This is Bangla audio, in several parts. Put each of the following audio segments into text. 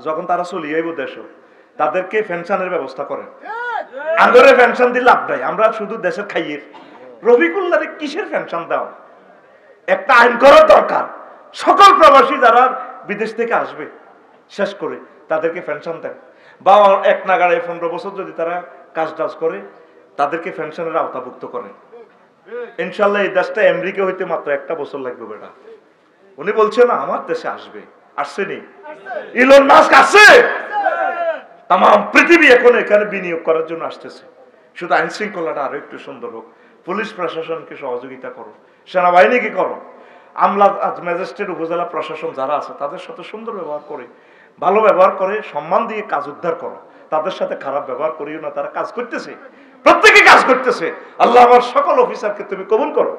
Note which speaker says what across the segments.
Speaker 1: যখন তারা চলে যাইব দেশ তাদেরকে পেনশনের ব্যবস্থা করেন। আঙ্গরে পেনশন দিলে লাভ নাই, আমরা শুধু দেশের খাইয়ে। রফিকুল্লাহরে কিসের পেনশন দাও? একটা আইন করার দরকার, সকল প্রবাসী যারা বিদেশ থেকে আসবে শেষ করে তাদেরকে পেনশন দেন, বা এক নাগাড়ে 15 বছর যদি তারা কাজ টাজ করে তাদেরকে পেনশনের আওতাভুক্ত করেন। ইনশাল্লাহ এই দেশটা আমেরিকা হইতে মাত্র 1 বছর লাগবে বেটা। উনি বলছে না আমার দেশে আসবে, আসছেনি? ইলন মাস্ক আসছে, তাম পৃথিবী এখন এখানে বিনিয়োগ করার জন্য আসতেছে। শুধু আইন শৃঙ্খলাটা আরো একটু সুন্দর হোক, পুলিশ প্রশাসনকে সহযোগিতা করো, সেনাবাহিনীকে করো, আমলা ম্যাজিস্ট্রেট উপজেলা প্রশাসন যারা আছে তাদের সাথে সুন্দর ব্যবহার করে, ভালো ব্যবহার করে, সম্মান দিয়ে কাজ উদ্ধার করো। তাদের সাথে খারাপ ব্যবহার করিও না, তারা কাজ করতেছে, প্রত্যেকে কাজ করতেছে। আল্লাহ আমার সকল অফিসারকে তুমি কবুল করো,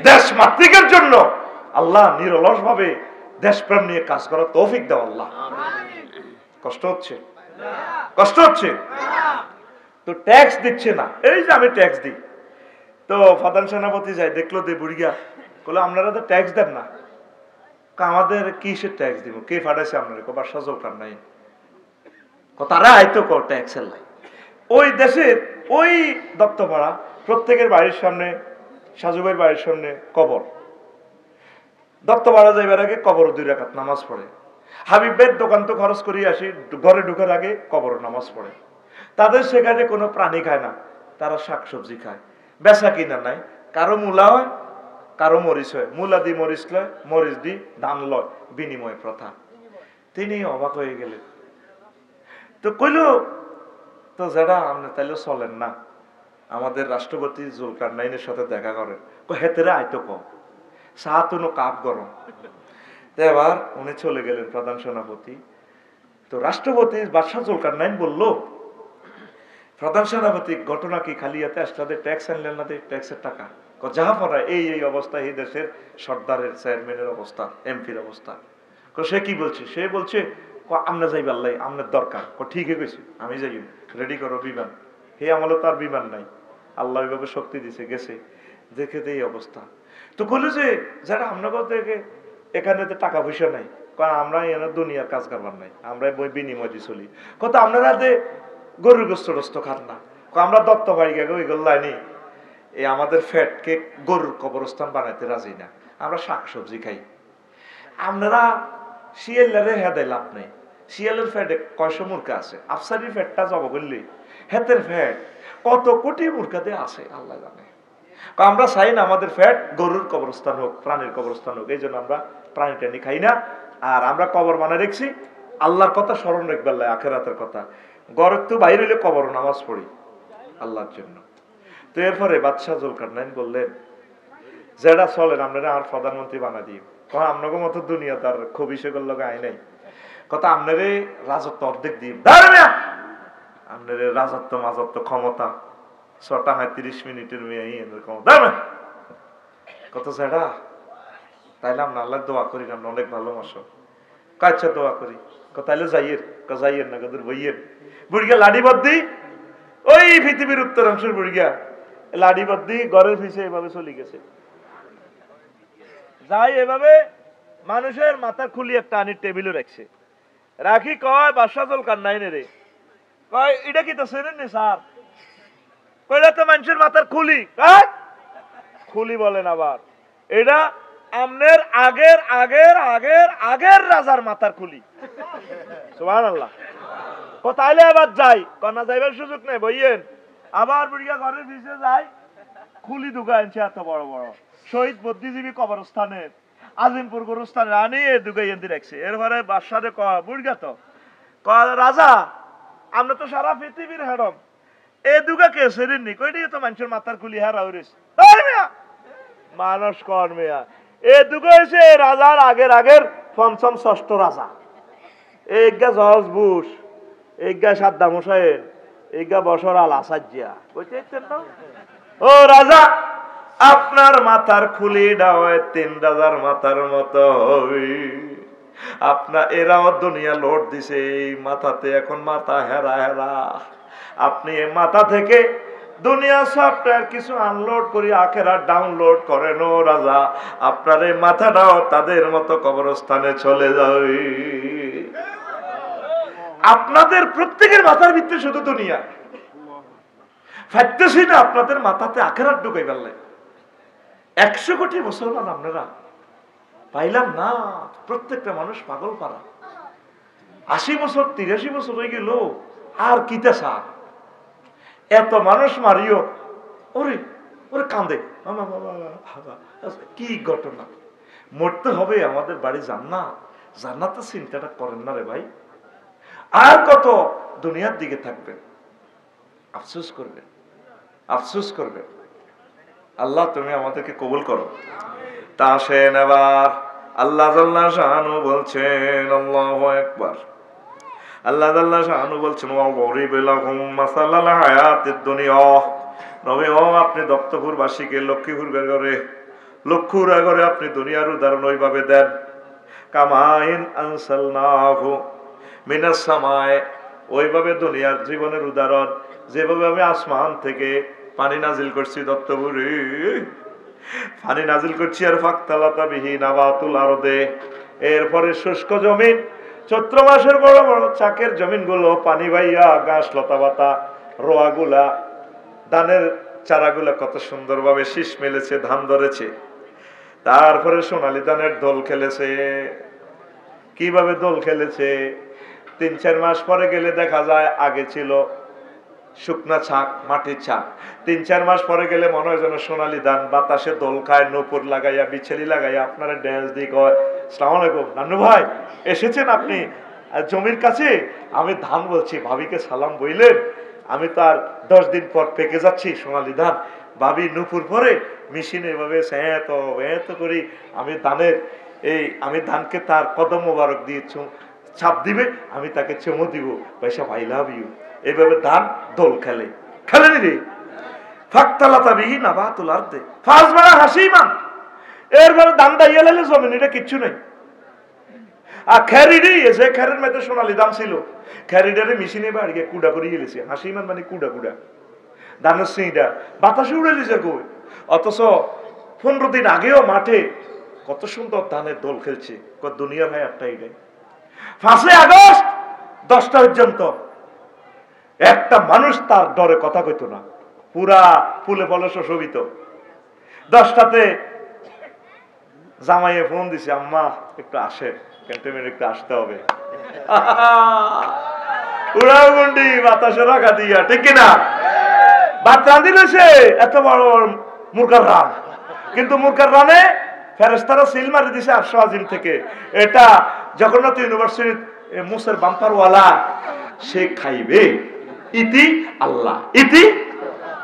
Speaker 1: দেশ মাতৃকের জন্য আল্লাহ নিরলস ভাবে দেশপ্রেম নিয়ে কাজ করার তৌফিক দাও আল্লাহ। কষ্ট হচ্ছে, কষ্ট হচ্ছে তো ট্যাক্স দিচ্ছে না। এই যে আমি ট্যাক্স দিই, তো প্রধান সেনাপতি যাই দেখলো দে বুড়িয়া বলে আপনারা তো ট্যাক্স দেন না। আমাদের কিসের ট্যাক্স দিব, কে ফাটাইছে আপনার? বাসা জলকার নাই, তারা আইতো কর ট্যাক্সের লাই। ওই দেশের ওই দত্তপাড়া প্রত্যেকের বাড়ির সামনে, সাজুভাইয়ের বাড়ির সামনে কবর। দত্তপাড়া যাইবার আগে কবর 2 রাকাত নামাজ পড়ে। হাবিবের দোকান তো খরচ করিয়ে আসি, ঘরে ঢুকার আগে কবর নামাজ পড়ে। তাদের সেখানে কোনো প্রাণী খায় না, তারা শাকসবজি খায়, বেচা কিনা নাই। কারো মূলা হয়, কারো মরিচ হয়, মূলা দি মরিচ লয়, মরিচ দি ধান লয়, বিনিময় প্রথা। তিনি অবাক হয়ে গেলেন, তো কইল তো যেটা আপনি তাইলে চলেন না, আমাদের রাষ্ট্রপতি জুলকারনাইনের সাথে দেখা করেন। হেতেরে আইতো কম সাহাতুনো কাপ গরম। তো এবার উনি চলে গেলেন প্রধান সেনাপতি। তো রাষ্ট্রপতি বাদশাহ জুলকারনাইন বলল, প্রধান সেনাপতি ঘটনা কি, খালি এতে আসলে ট্যাক্স আনলেন না, ট্যাক্সের টাকা যাহা পড়া এই অবস্থা, এই দেশের সর্দারের চেয়ারম্যানের অবস্থা, এমপির অবস্থা। সে কি বলছে? সে বলছে আমরা যাইব, আল্লাহ আপনার দরকার। ঠিকই কইছে, আমি যাই, রেডি করো বিমান। হে আমলে তার বিমান নাই, আল্লাহ ওইভাবে শক্তি দিছে, গেছে দেখে এই অবস্থা। তো বললো যে যারা আপনার থেকে এখানে তো টাকা পয়সা নাই, কারণ আমরা এখানে দুনিয়ার কাজ করবার নাই, আমরা বই বিনিময় দিয়ে চলি। কত আপনারা যে গরুর গোস্ত টোস্ত খান না, আমরা দত্ত বাড়ি গে ওইগুলো লাইনি, এই আমাদের ফ্যাটকে গরুর কবরস্থান বানাইতে রাজি না, আমরা শাকসবজি খাই। আপনারা শিয়ালের হেদায় লাভ নেই, শিয়ালের ফ্যাটে 100 মূর্খা আছে, আফসারির ফ্যাটটা জব করলে হেতের ফ্যাট কত কোটি মূর্খাতে আছে আল্লাহ জানে। আমরা চাই না আমাদের ফ্যাট গরুর কবরস্থান হোক, প্রাণীর কবরস্থান হোক, এই জন্য আমরা প্রাণী টানি খাই না। আর আমরা কবর বানায় রেখছি আল্লাহর কথা স্মরণ রাখবার, আখেরাতের কথা। ঘরের তো বাইরে হইলে কবর নামাজ পড়ি আল্লাহর জন্য। তো এরপরে বাদশাহ জুলকারনাইন বললেন, যেটা চলেন আপনারা আর প্রধানমন্ত্রী বানা দিই, আপনাকে মতো দুনিয়াদার খুবই সেগুলো আই নাই, কথা আপনারে রাজত্ব অর্ধেক দিই, আপনার রাজত্ব মাজত্ব ক্ষমতা 6:30 মিনিটের মেয়ে ক্ষমতা কত সেটা, তাইলে আমরা আল্লাহ দোয়া করি, আমরা অনেক ভালোবাসো, কাচ্চা দোয়া করি, তাইলে যাইয়ের না কদর বইয়ের বুড়িয়া লাডি বদ্দি, ওই পৃথিবীর উত্তরাংশের বুড়িয়া লাডি বদ্দি ঘরের পিছে এভাবে চলে গেছে। যাই এভাবে মানুষের মাথা খুলি একটা আনির টেবিলে রাখছে, রাখি কয় বাদশাহ জুলকারনাইন রে, কয় এটা কি তো চেনেন নি স্যার? কইলা তো মানুষের মাথার খুলি, খুলি বলেন আবার, এটা আমনের আগের আগের আগের আগের রাজার মাথার খুলি। সুবহানাল্লাহ। তাইলে আবার যাই, কন্যা যাইবার সুযোগ নেই, বইয়েন আবার বুড়িয়া ঘরের পিছিয়ে যায়, খুলি দুগা আনছে এত বড় বড়, শহীদ বুদ্ধিজীবী কবরস্থানের, আজিমপুর গোরস্থানে আনি দুগাই এনে রাখছে। এরপরে বাদশারে কয় বুড়িয়া তো কয় রাজা, আমরা তো সারা পৃথিবীর হেডম, এ দুগা কে সেরেননি, কইটি তো মানুষের মাথার খুলি হারা হইছে মানুষ কর মেয়া, এ দুগা হয়েছে রাজার আগের আগের 5ম 6ষ্ঠ রাজা। এইগা জর্জ বুশ, এইগা সাদ্দাম হোসেন, এইগা বশর আল আসাদ জিয়া, কইতেছেন না? ও রাজা, আপনার মাথার খুলিটা হয় 3 রাজার মাথার মতো হবে। আপনার এরাও দুনিয়া লোড দিছে, এই মাথাতে এখন মাথা হেরা হেরা, আপনি এই মাথা থেকে দুনিয়া সফটওয়্যার কিছু আনলোড করি আখেরাত ডাউনলোড করেন। ও রাজা, আপনার এই মাথাটাও তাদের মতো কবরস্থানে চলে যাবে। আপনাদের প্রত্যেকের মাথার ভিতরে শুধু দুনিয়া, ফাইতেছি না আপনাদের মাথাতে আখেরাত ঢুকাই পারলে। 100 কোটি মুসলমান আপনারা পাইলাম না, প্রত্যেকটা মানুষ পাগল পারা। 80 বছর 83 বছর হয়ে গেল, আর কিতে চা এত মানুষ মারিও ওরে ওরে কান্দে, কি ঘটনা। মরতে হবে, আমাদের বাড়ি জান্নাত, জান্নাতের চিন্তাটা করেন না রে ভাই। আর কত দুনিয়ার দিকে থাকবেন, আফসোস করবেন, আফসোস করবেন। আল্লাহ তুমি আমাদেরকে কবুল করো। তা আসেন এবার আল্লাহ জাল্লা শানু বলছেন, আল্লাহু আকবার। আল্লাহ জাল্লা শানু বলছেন, ওয়া গরিব লাহুম মাসালাল হায়াতিদ দুনিয়া। নবী ও আপনি দত্তপুর বাসীকে লক্ষ্মীপুর ঘরে লক্ষ্মীপুরা ঘরে আপনি দুনিয়ার উদাহরণ ওইভাবে দেন, কামাইন আনসালনাহু মিনাস সামায়ে, ওইভাবে দুনিয়ার জীবনের উদাহরণ যেভাবে আমি আসমান থেকে পানি নাজিল করছি, দত্তপুরে পানি নাজিল করছি। আর ফাকতালাতা বিহি নাবাতুল আরদে, এরপরে শুষ্ক জমিন, চৈত্র মাসের বড় বড় চাকের জমিনগুলো পানি বাইয়া ঘাস লতা পাতা রোয়াগুলা ধানের চারাগুলা কত সুন্দরভাবে শীষ মেলেছে, ধান ধরেছে। তারপরে সোনালী ধানের দোল খেলেছে। কিভাবে দোল খেলেছে? 3-4 মাস পরে গেলে দেখা যায় আগে ছিল শুকনা ছাক, মাটির ছাক। 3-4 মাস পরে গেলে মনে হয় যেন সোনালী ধান, বাতাসে দোল খায়, নূপুর লাগাইয়া বিছেলি লাগাইয়া আপনারা ড্যান্স দিয়ে কয় আসসালামু আলাইকুম নান্নু ভাই এসেছেন আপনি জমির কাছে, আমি ধান বলছি, ভাবিকে সালাম বইলেন, আমি তো আর 10 দিন পর পেকে যাচ্ছি সোনালী ধান। ভাবি নূপুর পরে মেশিনে এভাবে এত করি আমি ধানকে তার কদম মোবারক দিয়ে ছাপ দিবে, আমি তাকে চুমু দিব, পয়সা আই লাভ ইউ। এইভাবে ধান দোল খেলে, খেলেনি রে। ফাকতালাতা বিহি নাবাতুল আরদে ফাসবারা হাসিমান, এরপরে ধান দাইয়া লাইলে জমিন, এটা কিচ্ছু নেই। আর খেরিডি এসে খেরের মধ্যে সোনালী ধান ছিল, খেরিডারে মেশিনে বাড়িয়ে কুড়া করে গেলেছে। হাসিমান মানে কুড়া কুড়া ধানের সিঁড়া বাতাসে উড়ে দিয়েছে কই। অথচ 15 দিন আগেও মাঠে কত সুন্দর ধানের দোল খেলছে। দুনিয়ার হয় একটা এটাই। 5 আগস্ট 10টা পর্যন্ত একটা মানুষ তার ডরে কথা কইত না, পুরা ফুলে ফলে শোভিত। 10টাতে জামাইয়ে ফোন দিছে, আম্মা একটু আসে, ক্যান্টনমেন্ট একটু আসতে হবে। উড়াও গুন্ডি বাতাসে রাখা দিয়া, ঠিক কিনা? ভাত রাঁধিলেছে এত বড় মুরগার রান, কিন্তু মুরগার রানে ফেরেশতারা সিল মারি দিছে 800 আজিম থেকে। এটা জগন্নাথ ইউনিভার্সিটির মুসের বাম্পারওয়ালা, সে খাইবে ইতি আল্লাহ ইতি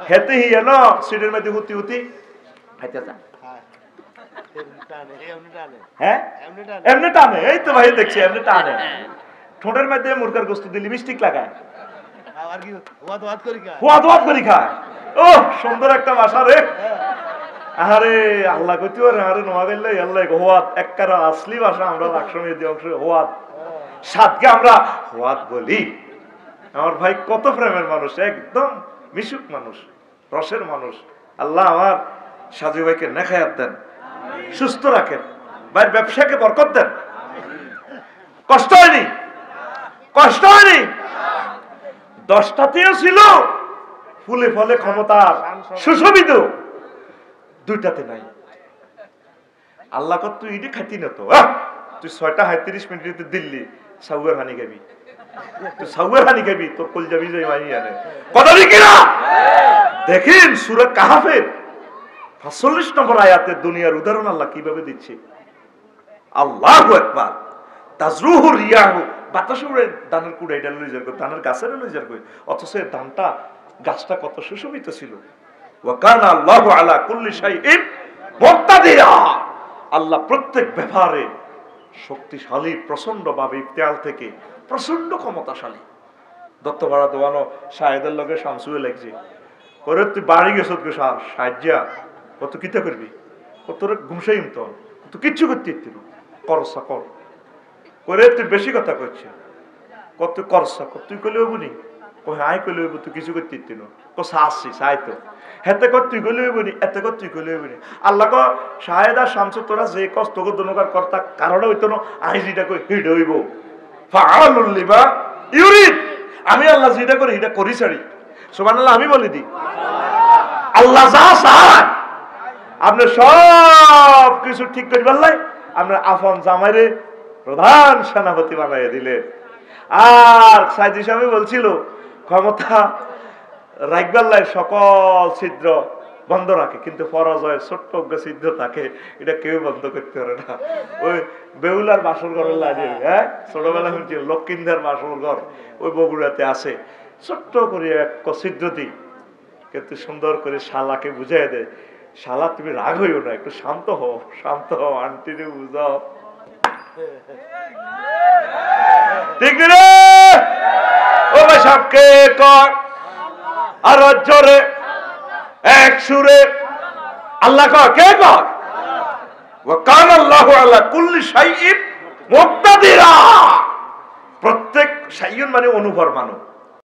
Speaker 1: হেতে হিয়া ন সিটের মধ্যে হুতি হুতি খাইতে যা। হ্যাঁ এমনি টানে, এই তো ভাই দেখছি এমনি টানে। ঠোঁটের মধ্যে মুরগার গোস্ত দিলি মিষ্টিক লাগায়, করি খায়। ও সুন্দর একটা ভাষা রে। আরে আল্লাহ কইতে পারে, আরে নোয়া গেলে আল্লাহ হোয়াত এককারা আসলি ভাষা। আমরা লাকসমে দিয়ে অংশ হোয়াত সাতকে আমরা হোয়াত বলি। আমার ভাই কত প্রেমের মানুষ, একদম মিশুক মানুষ, রসের মানুষ। আল্লাহ আমার সাজু ভাইকে নেখায়াত দেন, সুস্থ রাখেন, ভাইয়ের ব্যবসাকে বরকত দেন। কষ্ট হয়নি, কষ্ট হয়নি। 10টাতেও ছিল ফুলে ফলে ক্ষমতার সুশোভিত, 2টাতে নাই। আল্লাহ কত তুই ইডি খাইতি না তো, তুই 6টা 37 মিনিটে দিল্লি সাউয়ের হানি খাবি, তুই সাউয়ের হানি খাবি, তোর কল যাবি যাই মাই আনে কথা কি না। দেখেন সূরা কাহাফের 45 নম্বর আয়াতে দুনিয়ার উদাহরণ আল্লাহ কিভাবে দিচ্ছে। আল্লাহু আকবার। তাজরুহু রিয়াহু, বাতাসে উড়ে ধানের কুড়া এটা লই যার কই, ধানের গাছের লই যার কই। অথচ ধানটা গাছটা কত সুশোভিত ছিল। ওয়া কানা আল্লাহু আলা কুল্লি শাইইন মুক্তাদিরা, আল্লাহ প্রত্যেক ব্যাপারে শক্তিশালী, প্রচন্ড ভাবে ইফতিআল থেকে প্রচন্ড ক্ষমতাশালী। দত্ত ভাড়া দেওয়ানো শাহেদের লগে শামসুয়ে লাগছে, করে তুই বাড়ি গেছ সাহায্যা কত কিতা করবি, তোর ঘুমসাইম তো তুই কিচ্ছু করতে ইত্তিল করসা কর করে, তুই বেশি কথা করছে কত করসা কর, তুই কইলে হইব নি, আয় কইলে হইব, তুই কিছু করতে ইত্তিল কসা আসছি সাই তো হেতে কর, তুই কইলে হইব নি, এতে কর তুই কইলে হইব নি। আল্লাহ ক শাহেদা শামসু তোরা যে কষ্ট দনকার কর্তা কারণে হইতো না, আই যেটা কই হিড হইব ফাআলুল লিমা ইউরিদ, আমি আল্লাহ যেটা করি এটা করি ছাড়ি। সুবহানাল্লাহ আমি বলি দি, আল্লাহ যা চায় আপনি সব কিছু ঠিক করে বললাই, আপনার আফন জামাইরে প্রধান সেনাপতি বানাই দিলেন। আর সাইদি সাহেব বলছিল ক্ষমতা রাখবাল্লায় সকল ছিদ্র বন্ধ রাখে, কিন্তু পরাজয়ের ছোট্ট ছিদ্র থাকে, এটা কেউ বন্ধ করতে পারে না। ওই বেউলার বাসর ঘরের লাইনে, হ্যাঁ ছোটবেলা শুনছি লক্ষ্মীন্দার বাসর ঘর ওই বগুড়াতে আছে, ছোট্ট করে এক ছিদ্র দিই, কিন্তু সুন্দর করে শালাকে বুঝাই দেয়, শালা তুমি রাগ হইও না, একটু শান্ত হও, শান্ত হও, আন্টিরে বুঝাও। ঠিক রে ও ভাই সবকে কর আর জোরে এক সুরে আল্লাহ কর, কে কর? ওয়া কানা আল্লাহু আলা কুল্লি শাইইন মুক্তাদিরা। প্রত্যেক শাইউন মানে অনুভর মানো,